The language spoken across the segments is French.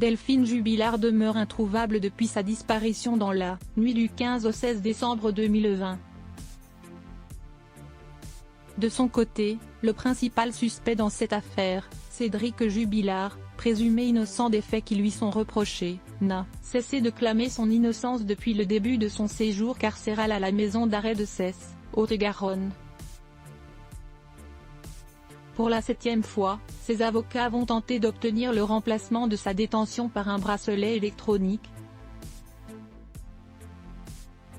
Delphine Jubilard demeure introuvable depuis sa disparition dans la nuit du 15 au 16 décembre 2020. De son côté, le principal suspect dans cette affaire, Cédric Jubilard, présumé innocent des faits qui lui sont reprochés, n'a cessé de clamer son innocence depuis le début de son séjour carcéral à la maison d'arrêt de Cesse, Haute-Garonne. Pour la 7e fois, ses avocats vont tenter d'obtenir le remplacement de sa détention par un bracelet électronique.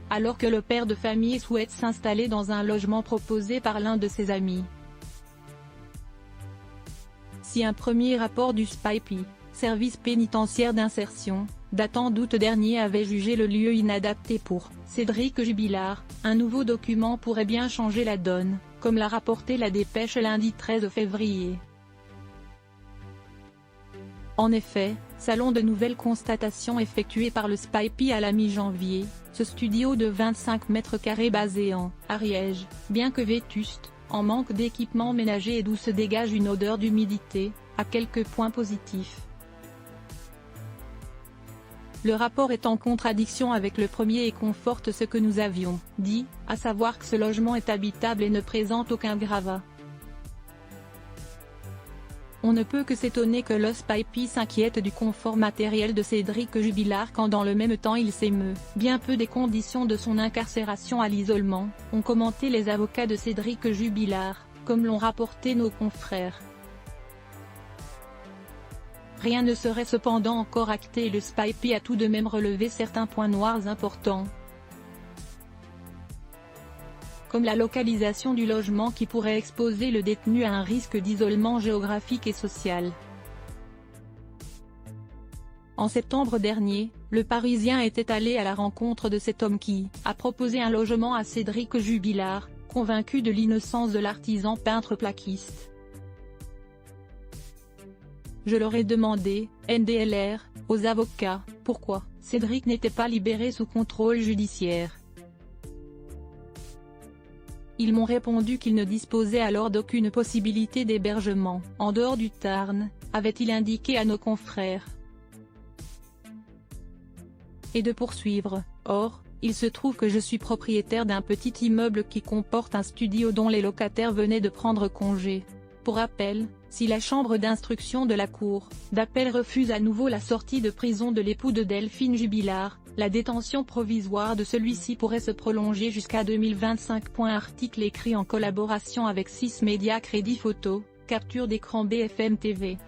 Alors que le père de famille souhaite s'installer dans un logement proposé par l'un de ses amis. Si un premier rapport du SPIP, service pénitentiaire d'insertion, datant d'août dernier avait jugé le lieu inadapté pour Cédric Jubilard, un nouveau document pourrait bien changer la donne, comme l'a rapporté la Dépêche lundi 13 février. En effet, selon de nouvelles constatations effectuées par le SPIP à la mi-janvier, ce studio de 25 mètres carrés basé en Ariège, bien que vétuste, en manque d'équipements ménagers et d'où se dégage une odeur d'humidité, a quelques points positifs. Le rapport est en contradiction avec le premier et conforte ce que nous avions dit, à savoir que ce logement est habitable et ne présente aucun gravat. On ne peut que s'étonner que le SPIP s'inquiète du confort matériel de Cédric Jubilard quand dans le même temps il s'émeut bien peu des conditions de son incarcération à l'isolement, ont commenté les avocats de Cédric Jubilard, comme l'ont rapporté nos confrères. Rien ne serait cependant encore acté et le SPIP a tout de même relevé certains points noirs importants. Comme la localisation du logement qui pourrait exposer le détenu à un risque d'isolement géographique et social. En septembre dernier, le Parisien était allé à la rencontre de cet homme qui a proposé un logement à Cédric Jubilard, convaincu de l'innocence de l'artisan peintre plaquiste. Je leur ai demandé, NDLR, aux avocats, pourquoi Cédric n'était pas libéré sous contrôle judiciaire. Ils m'ont répondu qu'il ne disposait alors d'aucune possibilité d'hébergement, en dehors du Tarn, avait-il indiqué à nos confrères. Et de poursuivre, or, il se trouve que je suis propriétaire d'un petit immeuble qui comporte un studio dont les locataires venaient de prendre congé. Pour rappel, si la chambre d'instruction de la cour d'appel refuse à nouveau la sortie de prison de l'époux de Delphine Jubilard, la détention provisoire de celui-ci pourrait se prolonger jusqu'à 2025. Article écrit en collaboration avec 6 médias Crédit Photo, capture d'écran BFM TV.